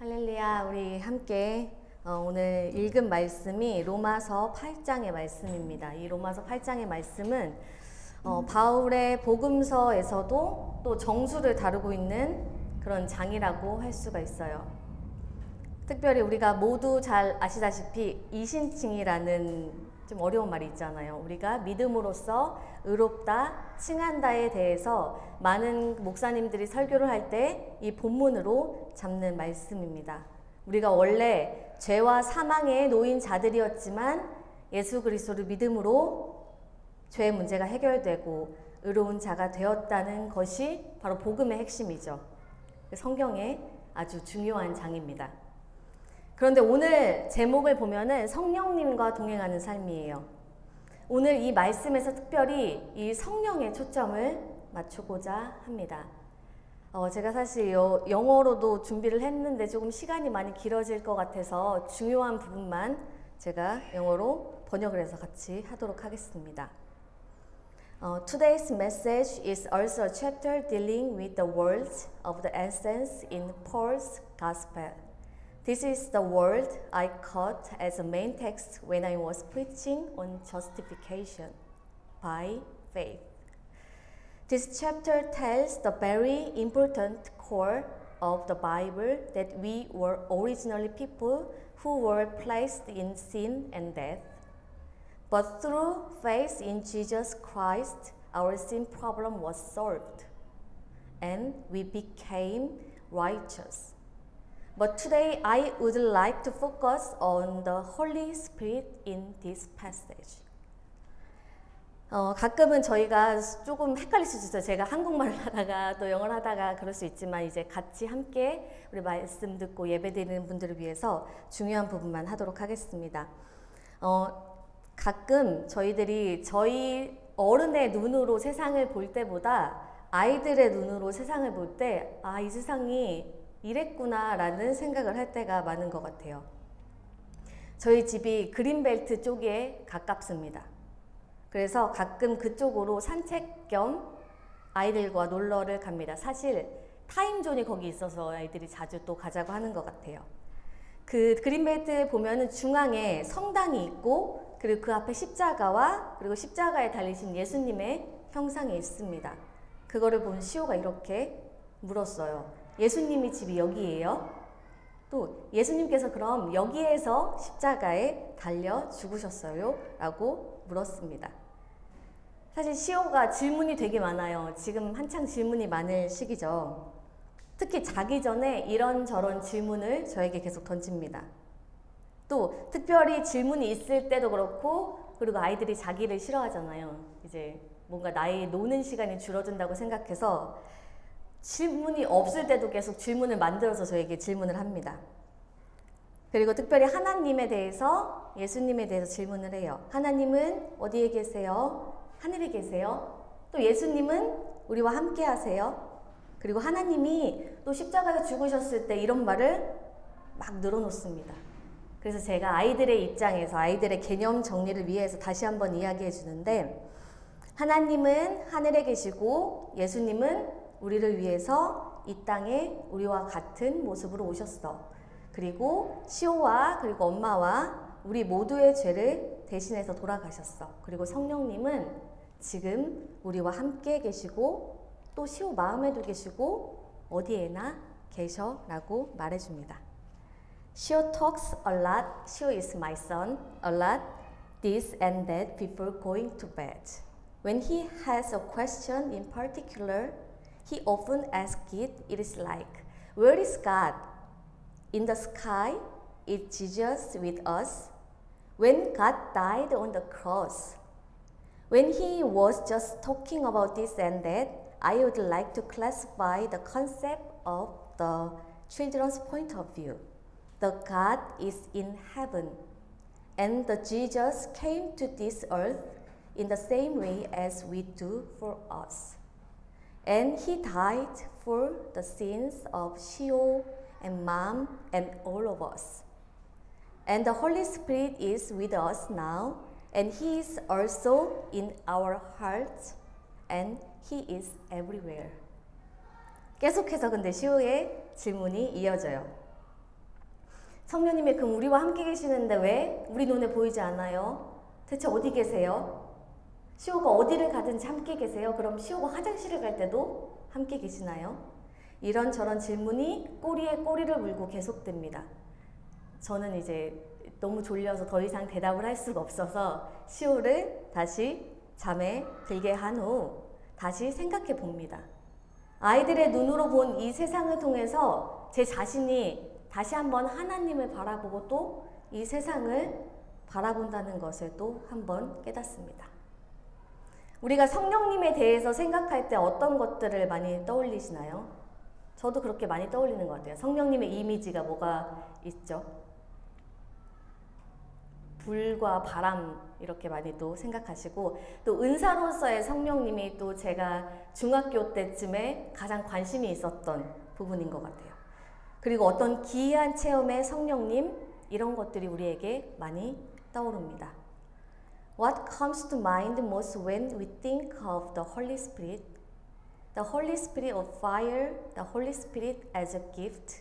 할렐루야, 우리 함께 오늘 읽은 말씀이 로마서 8장의 말씀입니다. 이 로마서 8장의 말씀은 바울의 복음서에서도 또 정수를 다루고 있는 그런 장이라고 할 수가 있어요. 특별히 우리가 모두 잘 아시다시피 이신칭이라는 좀 어려운 말이 있잖아요. 우리가 믿음으로써 의롭다, 칭한다에 대해서 많은 목사님들이 설교를 할 때 이 본문으로 잡는 말씀입니다. 우리가 원래 죄와 사망에 놓인 자들이었지만 예수 그리스도를 믿음으로 죄의 문제가 해결되고 의로운 자가 되었다는 것이 바로 복음의 핵심이죠. 성경의 아주 중요한 장입니다. 그런데 오늘 제목을 보면은 성령님과 동행하는 삶이에요. 오늘 이 말씀에서 특별히 이 성령에 초점을 맞추고자 합니다. 제가 사실 영어로도 준비를 했는데 조금 시간이 많이 길어질 것 같아서 중요한 부분만 제가 영어로 번역을 해서 같이 하도록 하겠습니다. Today's message is also a chapter dealing with the words of the essence in Paul's Gospel. This is the word I caught as a main text when I was preaching on justification by faith. This chapter tells the very important core of the Bible that we were originally people who were placed in sin and death. But through faith in Jesus Christ, our sin problem was solved and we became righteous. But today I would like to focus on the Holy Spirit in this passage. 가끔은 저희가 조금 헷갈릴 수 있어요. 제가 한국말을 하다가 또 영어를 하다가 그럴 수 있지만 이제 같이 함께 우리 말씀 듣고 예배 드리는 분들을 위해서 중요한 부분만 하도록 하겠습니다. 가끔 저희들이 저희 어른의 눈으로 세상을 볼 때보다 아이들의 눈으로 세상을 볼 때 이 세상이 이랬구나 라는 생각을 할 때가 많은 것 같아요. 저희 집이 그린벨트 쪽에 가깝습니다. 그래서 가끔 그쪽으로 산책 겸 아이들과 놀러를 갑니다. 사실 타임존이 거기 있어서 아이들이 자주 또 가자고 하는 것 같아요. 그 그린벨트 보면은 중앙에 성당이 있고 그리고 그 앞에 십자가와 그리고 십자가에 달리신 예수님의 형상이 있습니다. 그거를 본 시호가 이렇게 물었어요. 예수님이 집이 여기예요? 또 예수님께서 그럼 여기에서 십자가에 달려 죽으셨어요? 라고 물었습니다. 사실 시호가 질문이 되게 많아요. 지금 한창 질문이 많을 시기죠. 특히 자기 전에 이런저런 질문을 저에게 계속 던집니다. 또 특별히 질문이 있을 때도 그렇고 그리고 아이들이 자기를 싫어하잖아요. 이제 뭔가 나의 노는 시간이 줄어든다고 생각해서 질문이 없을 때도 계속 질문을 만들어서 저에게 질문을 합니다. 그리고 특별히 하나님에 대해서 예수님에 대해서 질문을 해요. 하나님은 어디에 계세요? 하늘에 계세요? 또 예수님은 우리와 함께 하세요? 그리고 하나님이 또 십자가에 죽으셨을 때 이런 말을 막 늘어놓습니다. 그래서 제가 아이들의 입장에서 아이들의 개념 정리를 위해서 다시 한번 이야기해 주는데 하나님은 하늘에 계시고 예수님은 우리를 위해서 이 땅에 우리와 같은 모습으로 오셨어. 그리고 시호와 그리고 엄마와 우리 모두의 죄를 대신해서 돌아가셨어. 그리고 성령님은 지금 우리와 함께 계시고 또 시호 마음에도 계시고 어디에나 계셔 라고 말해줍니다. 시호 talks a lot. 시호 is my son. A lot. This and that before going to bed. When he has a question in particular, he often asks it. It is like, where is God? In the sky? Is Jesus with us? When God died on the cross? When he was just talking about this and that, I would like to classify the concept of the children's point of view. The God is in heaven, and the Jesus came to this earth in the same way as we do for us. And he died for the sins of Shio and Mom and all of us. And the Holy Spirit is with us now, and he is also in our hearts, and he is everywhere. 계속해서 근데 시호의 질문이 이어져요. 성령님이 그럼 우리와 함께 계시는데 왜 우리 눈에 보이지 않아요? 대체 어디 계세요? 시호가 어디를 가든지 함께 계세요? 그럼 시호가 화장실을 갈 때도 함께 계시나요? 이런저런 질문이 꼬리에 꼬리를 물고 계속됩니다. 저는 이제 너무 졸려서 더 이상 대답을 할 수가 없어서 시호를 다시 잠에 들게 한 후 다시 생각해 봅니다. 아이들의 눈으로 본 이 세상을 통해서 제 자신이 다시 한번 하나님을 바라보고 또 이 세상을 바라본다는 것을 또 한번 깨닫습니다. 우리가 성령님에 대해서 생각할 때 어떤 것들을 많이 떠올리시나요? 저도 그렇게 많이 떠올리는 것 같아요. 성령님의 이미지가 뭐가 있죠? 불과 바람 이렇게 많이 또 생각하시고, 또 은사로서의 성령님이 또 제가 중학교 때쯤에 가장 관심이 있었던 부분인 것 같아요. 그리고 어떤 기이한 체험의 성령님, 이런 것들이 우리에게 많이 떠오릅니다. What comes to mind most when we think of the Holy Spirit? The Holy Spirit of fire, the Holy Spirit as a gift,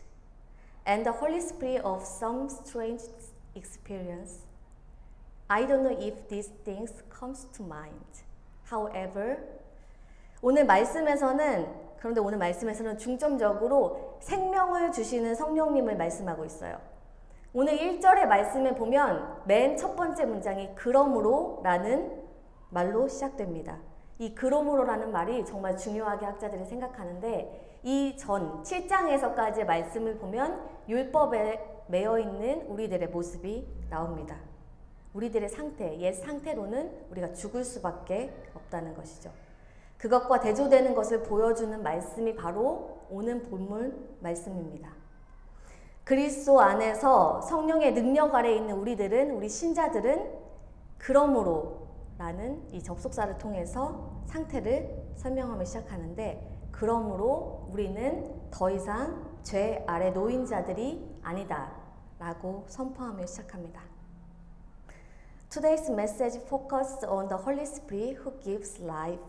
and the Holy Spirit of some strange experience. I don't know if these things comes to mind. However, 그런데 오늘 말씀에서는 중점적으로 생명을 주시는 성령님을 말씀하고 있어요. 오늘 1절의 말씀에 보면 맨 첫 번째 문장이 그러므로 라는 말로 시작됩니다. 이 그러므로 라는 말이 정말 중요하게 학자들이 생각하는데, 이 전 7장에서까지의 말씀을 보면 율법에 매여 있는 우리들의 모습이 나옵니다. 우리들의 상태, 옛 상태로는 우리가 죽을 수밖에 없다는 것이죠. 그것과 대조되는 것을 보여주는 말씀이 바로 오늘 본문 말씀입니다. 그리스도 안에서 성령의 능력 아래에 있는 우리 신자들은 그러므로 라는 이 접속사를 통해서 상태를 설명하며 시작하는데, 그러므로 우리는 더 이상 죄 아래 놓인 자들이 아니다 라고 선포하며 시작합니다. Today's message focuses on the Holy Spirit who gives life.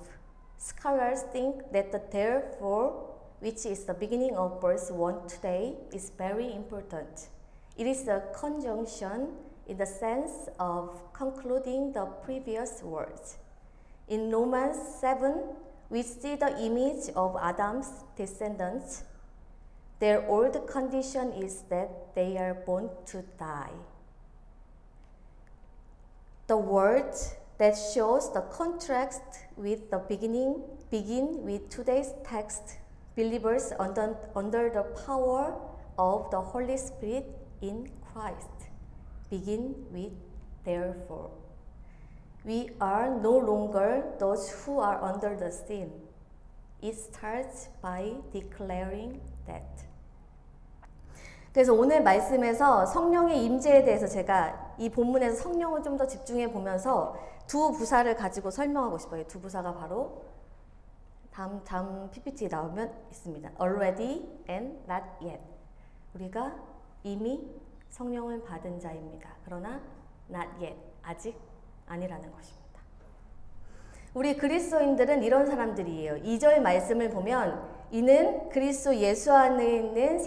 Scholars think that the therefore, which is the beginning of verse 1 today, is very important. It is a conjunction in the sense of concluding the previous words. In Romans 7, we see the image of Adam's descendants. Their old condition is that they are born to die. The words that shows the contrast with the begin with today's text. Believers under the power of the Holy Spirit in Christ. Begin with therefore. We are no longer those who are under the sin. It starts by declaring that. 그래서 오늘 말씀에서 성령의 임재에 대해서 제가 이 본문에서 성령을 좀 더 집중해 보면서 두 부사를 가지고 설명하고 싶어요. 두 부사가 바로 다음 PPT에 나오면 있습니다. Already and not yet. 우리가 이미 성령을 받은 자입니다. 그러나 not yet. 아직 아니라는 것입니다. 우리 그리스도인들은 이런 사람들이에요. 2절 말씀을 보면 이는 그리스도 예수 안에 있는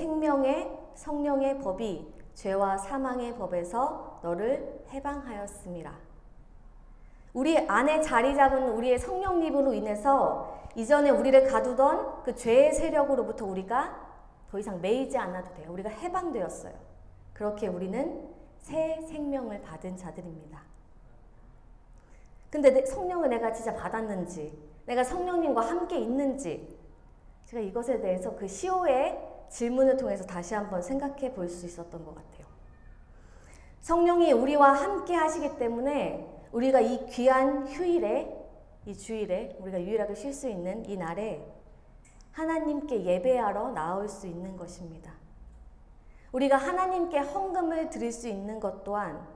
성령의 법이 죄와 사망의 법에서 너를 해방하였음이라. 우리 안에 자리 잡은 우리의 성령님으로 인해서 이전에 우리를 가두던 그 죄의 세력으로부터 우리가 더 이상 매이지 않아도 돼요. 우리가 해방되었어요. 그렇게 우리는 새 생명을 받은 자들입니다. 근데 성령을 내가 진짜 받았는지, 내가 성령님과 함께 있는지, 제가 이것에 대해서 그 시호의 질문을 통해서 다시 한번 생각해 볼 수 있었던 것 같아요. 성령이 우리와 함께 하시기 때문에 우리가 이 귀한 휴일에, 이 주일에 우리가 유일하게 쉴 수 있는 이 날에 하나님께 예배하러 나올 수 있는 것입니다. 우리가 하나님께 헌금을 드릴 수 있는 것 또한,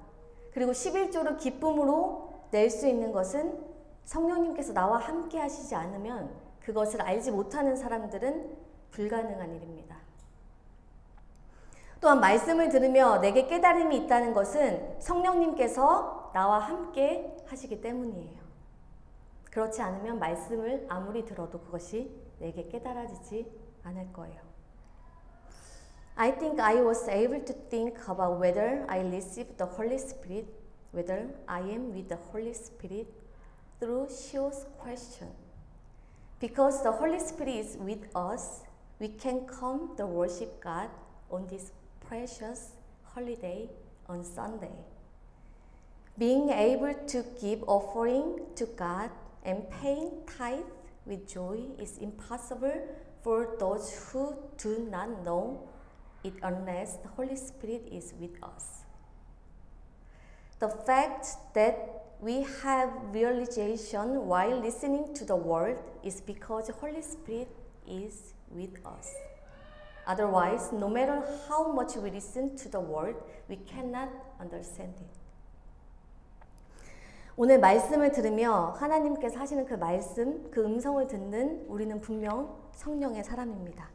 그리고 11조를 기쁨으로 낼 수 있는 것은 성령님께서 나와 함께 하시지 않으면 그것을 알지 못하는 사람들은 불가능한 일입니다. 또한 말씀을 들으며 내게 깨달음이 있다는 것은 성령님께서 나와 함께 하시기 때문이에요. 그렇지 않으면 말씀을 아무리 들어도 그것이 내게 깨달아지지 않을 거예요. I think I was able to think about whether I received the Holy Spirit, whether I am with the Holy Spirit through Shio's question. Because the Holy Spirit is with us, we can come to worship God on this precious holiday on Sunday. Being able to give offering to God and paying tithe with joy is impossible for those who do not know it unless the Holy Spirit is with us. The fact that we have realization while listening to the word is because the Holy Spirit is with us. Otherwise, no matter how much we listen to the word, we cannot understand it. 오늘 말씀을 들으며 하나님께서 하시는 그 말씀, 그 음성을 듣는 우리는 분명 성령의 사람입니다.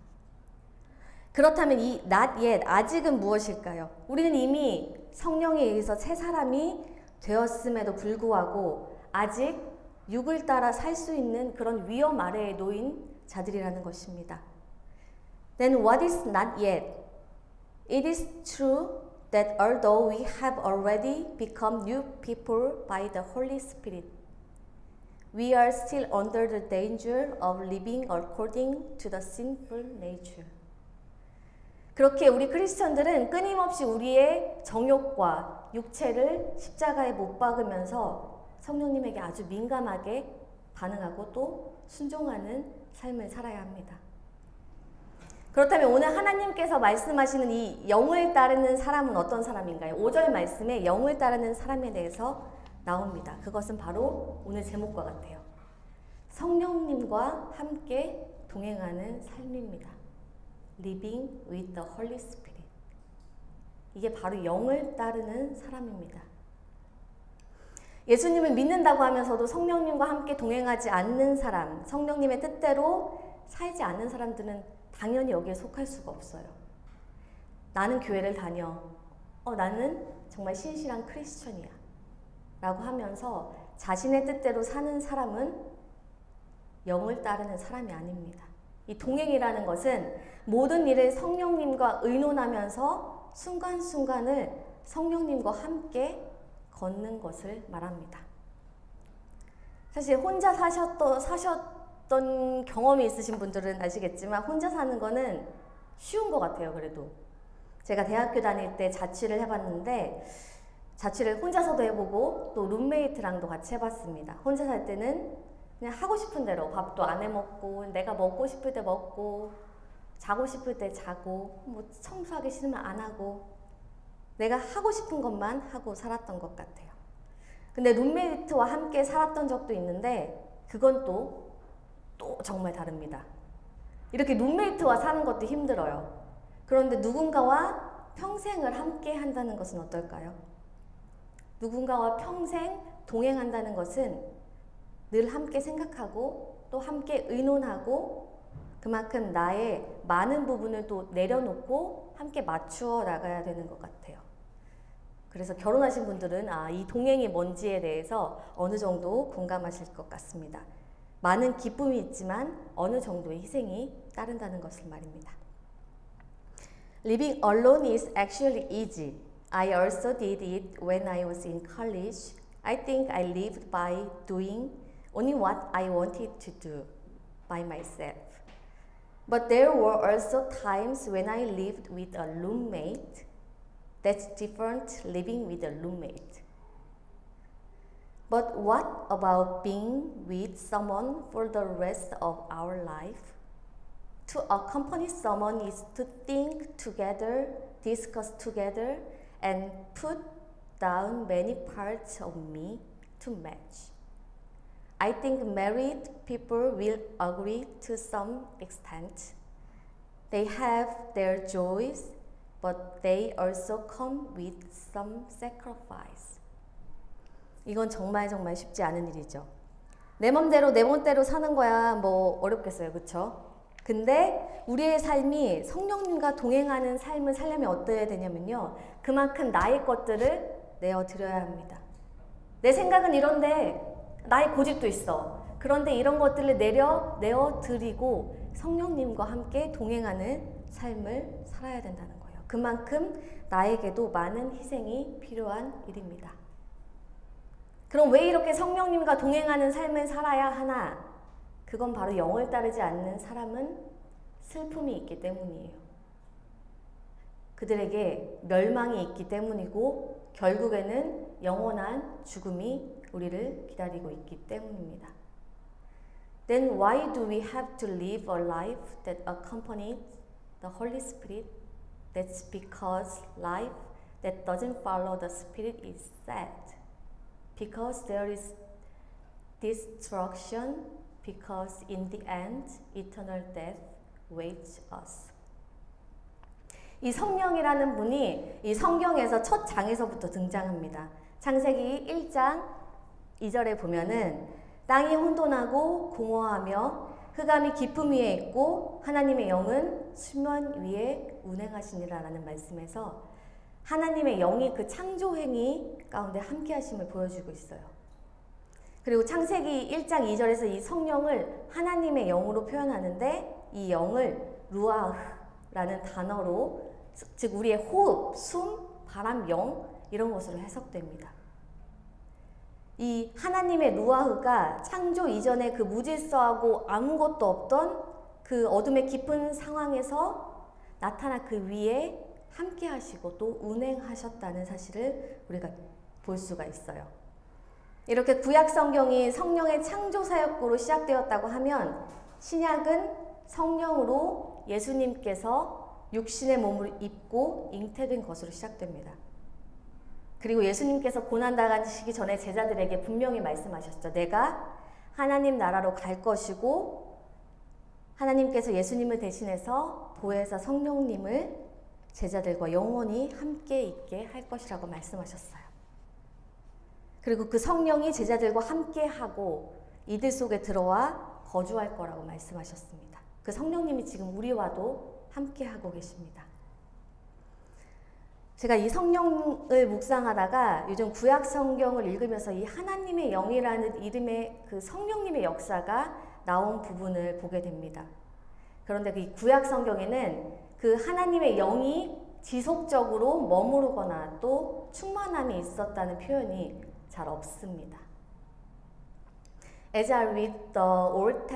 그렇다면 이 not yet, 아직은 무엇일까요? 우리는 이미 성령에 의해서 새 사람이 되었음에도 불구하고 아직 육을 따라 살 수 있는 그런 위험 아래에 놓인 자들이라는 것입니다. Then what is not yet? It is true that although we have already become new people by the Holy Spirit, we are still under the danger of living according to the sinful nature. 그렇게 우리 크리스천들은 끊임없이 우리의 정욕과 육체를 십자가에 못 박으면서 성령님에게 아주 민감하게 반응하고 또 순종하는 삶을 살아야 합니다. 그렇다면 오늘 하나님께서 말씀하시는 이 영을 따르는 사람은 어떤 사람인가요? 5절 말씀에 영을 따르는 사람에 대해서 나옵니다. 그것은 바로 오늘 제목과 같아요. 성령님과 함께 동행하는 삶입니다. Living with the Holy Spirit. 이게 바로 영을 따르는 사람입니다. 예수님을 믿는다고 하면서도 성령님과 함께 동행하지 않는 사람, 성령님의 뜻대로 살지 않는 사람들은 당연히 여기에 속할 수가 없어요. 나는 교회를 다녀. 나는 정말 신실한 크리스천이야. 라고 하면서 자신의 뜻대로 사는 사람은 영을 따르는 사람이 아닙니다. 이 동행이라는 것은 모든 일을 성령님과 의논하면서 순간순간을 성령님과 함께 걷는 것을 말합니다. 사실 혼자 사셨던 경험이 있으신 분들은 아시겠지만 혼자 사는 거는 쉬운 것 같아요. 그래도 제가 대학교 다닐 때 자취를 해봤는데 자취를 혼자서도 해보고 또 룸메이트랑도 같이 해봤습니다. 혼자 살 때는 그냥 하고 싶은 대로 밥도 안 해먹고 내가 먹고 싶을 때 먹고 자고 싶을 때 자고 뭐 청소하기 싫으면 안 하고 내가 하고 싶은 것만 하고 살았던 것 같아요. 근데 룸메이트와 함께 살았던 적도 있는데 그건 또 정말 다릅니다. 이렇게 룸메이트와 사는 것도 힘들어요. 그런데 누군가와 평생을 함께 한다는 것은 어떨까요? 누군가와 평생 동행한다는 것은 늘 함께 생각하고 또 함께 의논하고 그만큼 나의 많은 부분을 또 내려놓고 함께 맞추어 나가야 되는 것 같아요. 그래서 결혼하신 분들은 이 동행이 뭔지에 대해서 어느 정도 공감하실 것 같습니다. 많은 기쁨이 있지만 어느 정도의 희생이 따른다는 것을 말입니다. Living alone is actually easy. I also did it when I was in college. I think I lived by doing only what I wanted to do by myself. But there were also times when I lived with a roommate. That's different living with a roommate. But what about being with someone for the rest of our life? To accompany someone is to think together, discuss together, and put down many parts of me to match. I think married people will agree to some extent. They have their joys, but they also come with some sacrifice. 이건 정말 쉽지 않은 일이죠. 내 맘대로 내 멋대로 사는 거야 뭐 어렵겠어요. 그쵸? 근데 우리의 삶이 성령님과 동행하는 삶을 살려면 어떠해야 되냐면요. 그만큼 나의 것들을 내어드려야 합니다. 내 생각은 이런데 나의 고집도 있어. 그런데 이런 것들을 내어드리고 성령님과 함께 동행하는 삶을 살아야 된다는 거예요. 그만큼 나에게도 많은 희생이 필요한 일입니다. 그럼 왜 이렇게 성령님과 동행하는 삶을 살아야 하나? 그건 바로 영을 따르지 않는 사람은 슬픔이 있기 때문이에요. 그들에게 멸망이 있기 때문이고 결국에는 영원한 죽음이 우리를 기다리고 있기 때문입니다. Then why do we have to live a life that accompanies the Holy Spirit? That's because life that doesn't follow the Spirit is sad. Because there is destruction, because in the end, eternal death waits us. 이 성령이라는 분이 이 성경에서 첫 장에서부터 등장합니다. 창세기 1장 2절에 보면은 땅이 혼돈하고 공허하며 흑암이 깊음 위에 있고 하나님의 영은 수면 위에 운행하시니라라는 말씀에서 하나님의 영이 그 창조 행위 가운데 함께 하심을 보여주고 있어요. 그리고 창세기 1장 2절에서 이 성령을 하나님의 영으로 표현하는데 이 영을 루아흐라는 단어로 즉 우리의 호흡, 숨, 바람, 영 이런 것으로 해석됩니다. 이 하나님의 루아흐가 창조 이전에 그 무질서하고 아무것도 없던 그 어둠의 깊은 상황에서 나타나 그 위에 함께 하시고 또 운행하셨다는 사실을 우리가 볼 수가 있어요. 이렇게 구약 성경이 성령의 창조 사역으로 시작되었다고 하면 신약은 성령으로 예수님께서 육신의 몸을 입고 잉태된 것으로 시작됩니다. 그리고 예수님께서 고난당하시기 전에 제자들에게 분명히 말씀하셨죠. 내가 하나님 나라로 갈 것이고 하나님께서 예수님을 대신해서 보혜사 성령님을 제자들과 영원히 함께 있게 할 것이라고 말씀하셨어요. 그리고 그 성령이 제자들과 함께 하고 이들 속에 들어와 거주할 거라고 말씀하셨습니다. 그 성령님이 지금 우리와도 함께 하고 계십니다. 제가 이 성령을 묵상하다가 요즘 구약 성경을 읽으면서 이 하나님의 영이라는 이름의 그 성령님의 역사가 나온 부분을 보게 됩니다. 그런데 그 구약 성경에는 그 하나님의 영이 지속적으로 머무르거나 또 충만함이 있었다는 표현이 잘 없습니다. As I read the Old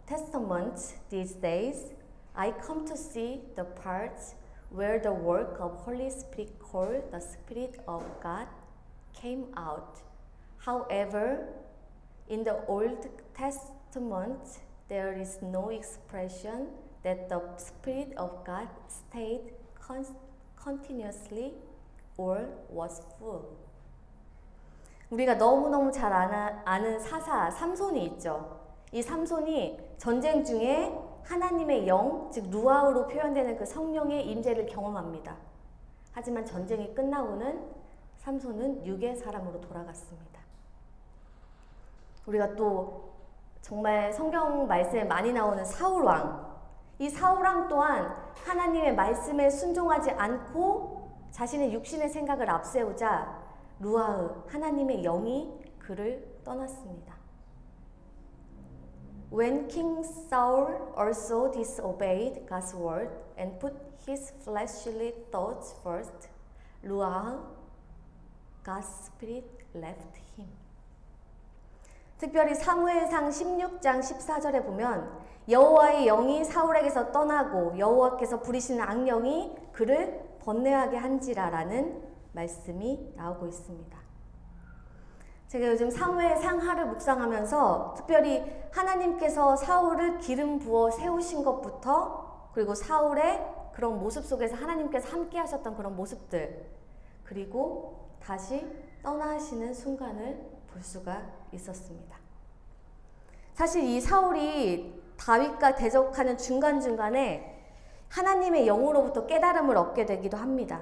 Testament these days, I come to see the parts where the work of Holy Spirit called the Spirit of God came out. However, in the Old Testament, there is no expression that the Spirit of God stayed continuously or was full. 우리가 너무너무 잘 아는 사사 삼손이 있죠. 이 삼손이 전쟁 중에 하나님의 영, 즉 루아흐로 표현되는 그 성령의 임재를 경험합니다. 하지만 전쟁이 끝나고는 삼손은 육의 사람으로 돌아갔습니다. 우리가 또 정말 성경 말씀에 많이 나오는 사울왕, 이 사울왕 또한 하나님의 말씀에 순종하지 않고 자신의 육신의 생각을 앞세우자 루아흐, 하나님의 영이 그를 떠났습니다. When King Saul also disobeyed God's word and put his fleshly thoughts first, Ruach, God's spirit left him. 특별히 사무엘상 16장 14절에 보면 여호와의 영이 사울에게서 떠나고 여호와께서 부리시는 악령이 그를 번뇌하게 한지라라는 말씀이 나오고 있습니다. 제가 요즘 사무엘 상하를 묵상하면서 특별히 하나님께서 사울을 기름 부어 세우신 것부터 그리고 사울의 그런 모습 속에서 하나님께서 함께 하셨던 그런 모습들 그리고 다시 떠나시는 순간을 볼 수가 있었습니다. 사실 이 사울이 다윗과 대적하는 중간중간에 하나님의 영으로부터 깨달음을 얻게 되기도 합니다.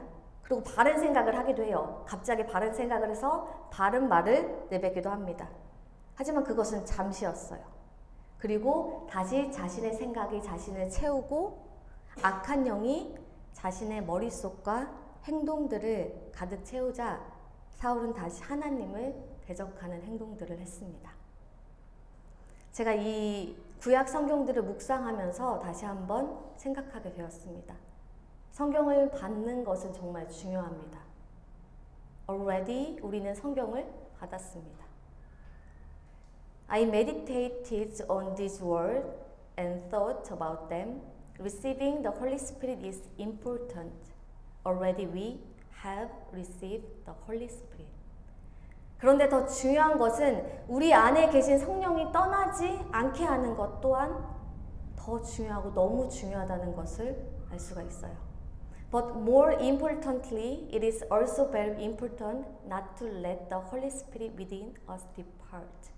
그리고 바른 생각을 하기도 해요. 갑자기 바른 생각을 해서 바른 말을 내뱉기도 합니다. 하지만 그것은 잠시였어요. 그리고 다시 자신의 생각이 자신을 채우고 악한 영이 자신의 머릿속과 행동들을 가득 채우자 사울은 다시 하나님을 대적하는 행동들을 했습니다. 제가 이 구약 성경들을 묵상하면서 다시 한번 생각하게 되었습니다. 성경을 받는 것은 정말 중요합니다. Already 우리는 성경을 받았습니다. I meditated on this word and thought about them. Receiving the Holy Spirit is important. Already we have received the Holy Spirit. 그런데 더 중요한 것은 우리 안에 계신 성령이 떠나지 않게 하는 것 또한 더 중요하고 너무 중요하다는 것을 알 수가 있어요. But more importantly, it is also very important not to let the Holy Spirit within us depart.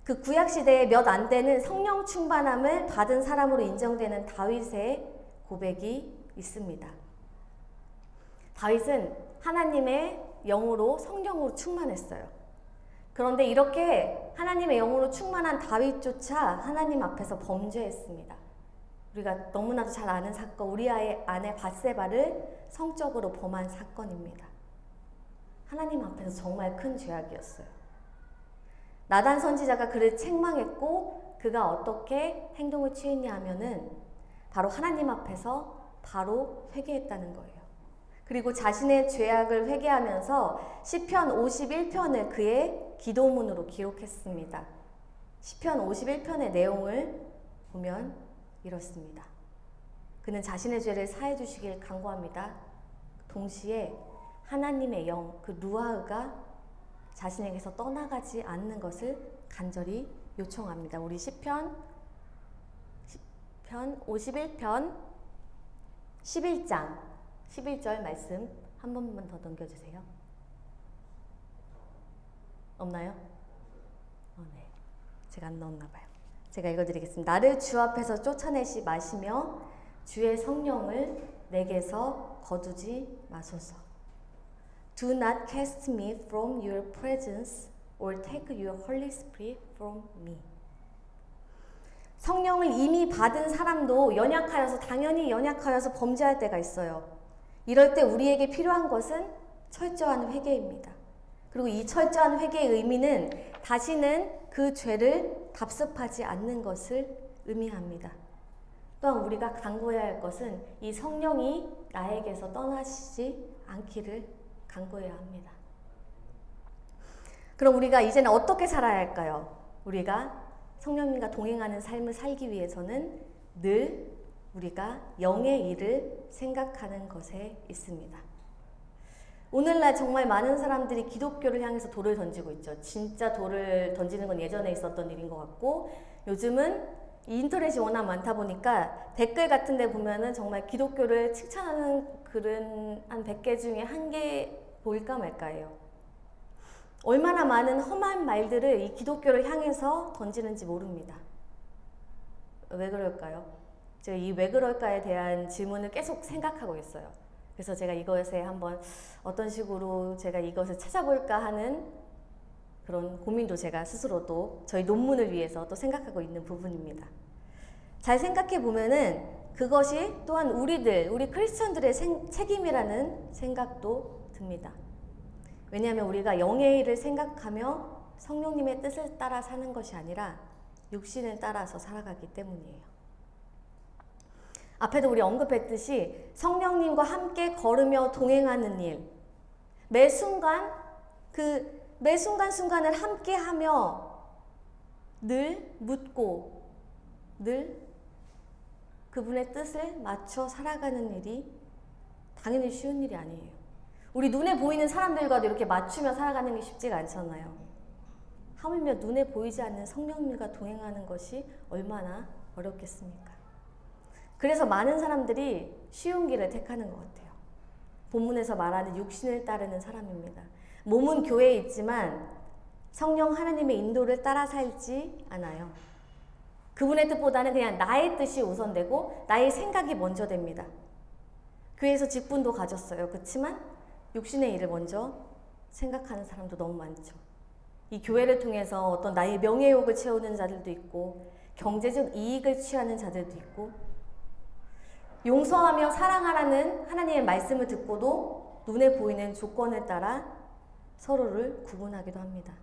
그 구약 시대에 몇 안 되는 성령 충만함을 받은 사람으로 인정되는 다윗의 고백이 있습니다. 다윗은 하나님의 영으로 성령으로 충만했어요. 그런데 이렇게 하나님의 영으로 충만한 다윗조차 하나님 앞에서 범죄했습니다. 우리가 너무나도 잘 아는 사건, 우리아의 아내 밧세바를 성적으로 범한 사건입니다. 하나님 앞에서 정말 큰 죄악이었어요. 나단 선지자가 그를 책망했고 그가 어떻게 행동을 취했냐 하면은 바로 하나님 앞에서 바로 회개했다는 거예요. 그리고 자신의 죄악을 회개하면서 시편 51편을 그의 기도문으로 기록했습니다. 시편 51편의 내용을 보면 이렇습니다. 그는 자신의 죄를 사해 주시길 간구합니다. 동시에 하나님의 영, 그 루아흐가 자신에게서 떠나가지 않는 것을 간절히 요청합니다. 우리 시편 51편 11장 11절 말씀 한 번만 더 넘겨주세요. 없나요? 네. 제가 안 넣었나 봐요. 제가 읽어드리겠습니다. 나를 주 앞에서 쫓아내지 마시며 주의 성령을 내게서 거두지 마소서. Do not cast me from your presence or take your Holy Spirit from me. 성령을 이미 받은 사람도 당연히 연약하여서 범죄할 때가 있어요. 이럴 때 우리에게 필요한 것은 철저한 회개입니다. 그리고 이 철저한 회개의 의미는 다시는 그 죄를 답습하지 않는 것을 의미합니다. 또한 우리가 간구해야 할 것은 이 성령이 나에게서 떠나시지 않기를 간구해야 합니다. 그럼 우리가 이제는 어떻게 살아야 할까요? 우리가 성령님과 동행하는 삶을 살기 위해서는 늘 우리가 영의 일을 생각하는 것에 있습니다. 오늘날 정말 많은 사람들이 기독교를 향해서 돌을 던지고 있죠. 진짜 돌을 던지는 건 예전에 있었던 일인 것 같고 요즘은 인터넷이 워낙 많다 보니까 댓글 같은 데 보면은 정말 기독교를 칭찬하는 글은 한 100개 중에 1개 보일까 말까예요. 얼마나 많은 험한 말들을 이 기독교를 향해서 던지는지 모릅니다. 왜 그럴까요? 제가 이 왜 그럴까에 대한 질문을 계속 생각하고 있어요. 그래서 제가 이것에 한번 어떤 식으로 제가 이것을 찾아볼까 하는 그런 고민도 제가 스스로도 저희 논문을 위해서 또 생각하고 있는 부분입니다. 잘 생각해 보면은 그것이 또한 우리 크리스천들의 책임이라는 생각도 듭니다. 왜냐하면 우리가 영의 일을 생각하며 성령님의 뜻을 따라 사는 것이 아니라 육신을 따라서 살아가기 때문이에요. 앞에도 우리 언급했듯이 성령님과 함께 걸으며 동행하는 일, 매 순간순간을 함께 하며 늘 묻고 늘 그분의 뜻을 맞춰 살아가는 일이 당연히 쉬운 일이 아니에요. 우리 눈에 보이는 사람들과도 이렇게 맞추며 살아가는 게 쉽지가 않잖아요. 하물며 눈에 보이지 않는 성령님과 동행하는 것이 얼마나 어렵겠습니까? 그래서 많은 사람들이 쉬운 길을 택하는 것 같아요. 본문에서 말하는 육신을 따르는 사람입니다. 몸은 교회에 있지만 성령 하나님의 인도를 따라 살지 않아요. 그분의 뜻보다는 그냥 나의 뜻이 우선되고 나의 생각이 먼저 됩니다. 교회에서 직분도 가졌어요. 그렇지만 육신의 일을 먼저 생각하는 사람도 너무 많죠. 이 교회를 통해서 어떤 나의 명예욕을 채우는 자들도 있고 경제적 이익을 취하는 자들도 있고 용서하며 사랑하라는 하나님의 말씀을 듣고도 눈에 보이는 조건을 따라 서로를 구분하기도 합니다.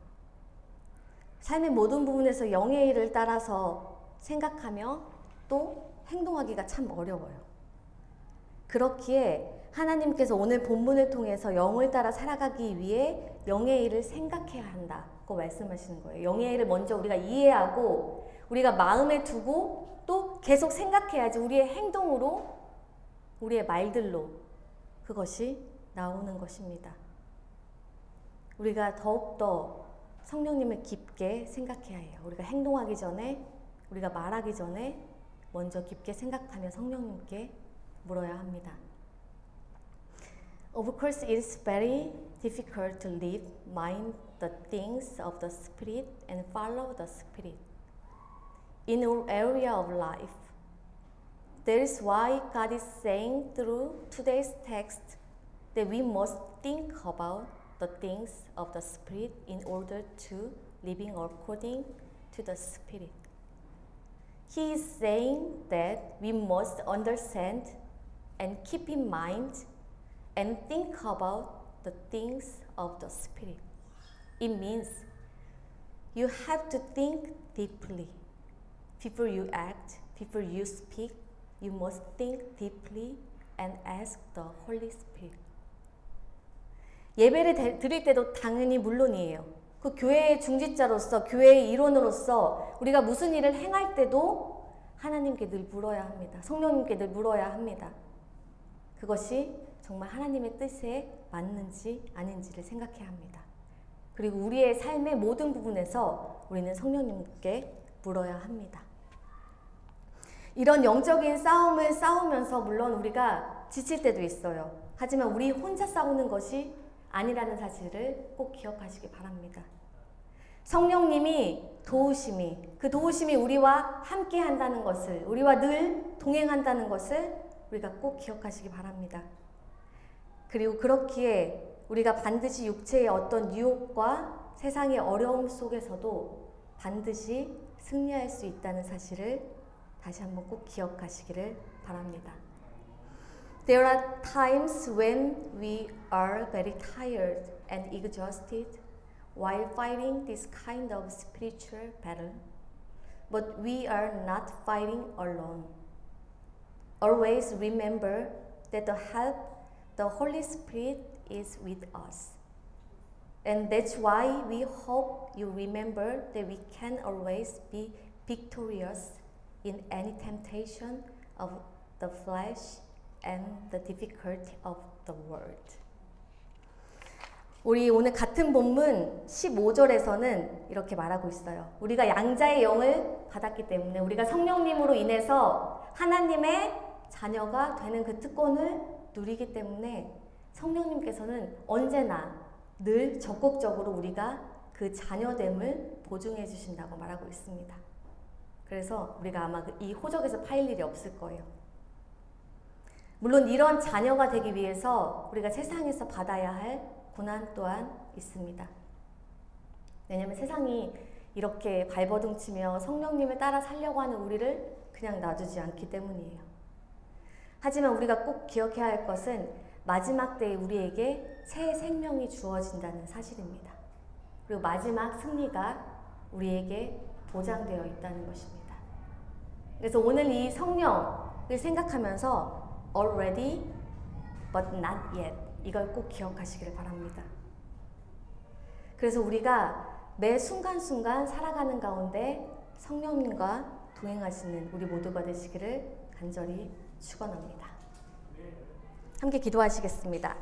삶의 모든 부분에서 영의 일을 따라서 생각하며 또 행동하기가 참 어려워요. 그렇기에 하나님께서 오늘 본문을 통해서 영을 따라 살아가기 위해 영의 일을 생각해야 한다고 말씀하시는 거예요. 영의 일을 먼저 우리가 이해하고 우리가 마음에 두고 또 계속 생각해야지 우리의 행동으로 우리의 말들로 그것이 나오는 것입니다. 우리가 더욱더 성령님을 깊게 생각해야 해요. 우리가 행동하기 전에, 우리가 말하기 전에 먼저 깊게 생각하며 성령님께 물어야 합니다. Of course, it is very difficult to leave mind the things of the Spirit and follow the Spirit in all area of life. That is why God is saying through today's text that we must think about the things of the Spirit in order to living according to the Spirit. He is saying that we must understand and keep in mind and think about the things of the Spirit. It means you have to think deeply. Before you act, before you speak, you must think deeply and ask the Holy Spirit. 예배를 드릴 때도 당연히 물론이에요. 그 교회의 중직자로서, 교회의 일원으로서 우리가 무슨 일을 행할 때도 하나님께 늘 물어야 합니다. 성령님께 늘 물어야 합니다. 그것이 정말 하나님의 뜻에 맞는지 아닌지를 생각해야 합니다. 그리고 우리의 삶의 모든 부분에서 우리는 성령님께 물어야 합니다. 이런 영적인 싸움을 싸우면서 물론 우리가 지칠 때도 있어요. 하지만 우리 혼자 싸우는 것이 아니라는 사실을 꼭 기억하시기 바랍니다. 성령님이 그 도우심이 우리와 함께 한다는 것을, 우리와 늘 동행한다는 것을 우리가 꼭 기억하시기 바랍니다. 그리고 그렇기에 우리가 반드시 육체의 어떤 유혹과 세상의 어려움 속에서도 반드시 승리할 수 있다는 사실을 다시 한번 꼭 기억하시기를 바랍니다. There are times when we are very tired and exhausted while fighting this kind of spiritual battle, but we are not fighting alone. Always remember that the Holy Spirit is with us. And that's why we hope you remember that we can always be victorious in any temptation of the flesh and the difficulty of the world. 우리 오늘 같은 본문 15절에서는 이렇게 말하고 있어요. 우리가 양자의 영을 받았기 때문에 우리가 성령님으로 인해서 하나님의 자녀가 되는 그 특권을 누리기 때문에 성령님께서는 언제나 늘 적극적으로 우리가 그 자녀됨을 보증해 주신다고 말하고 있습니다. 그래서 우리가 아마 이 호적에서 파일 일이 없을 거예요. 물론 이런 자녀가 되기 위해서 우리가 세상에서 받아야 할 고난 또한 있습니다. 왜냐하면 세상이 이렇게 발버둥치며 성령님을 따라 살려고 하는 우리를 그냥 놔두지 않기 때문이에요. 하지만 우리가 꼭 기억해야 할 것은 마지막 때에 우리에게 새 생명이 주어진다는 사실입니다. 그리고 마지막 승리가 우리에게 보장되어 있다는 것입니다. 그래서 오늘 이 성령을 생각하면서 already but not yet 이걸 꼭 기억하시기를 바랍니다. 그래서 우리가 매 순간순간 살아가는 가운데 성령님과 동행하시는 우리 모두가 되시기를 간절히 축원합니다. 함께 기도하시겠습니다.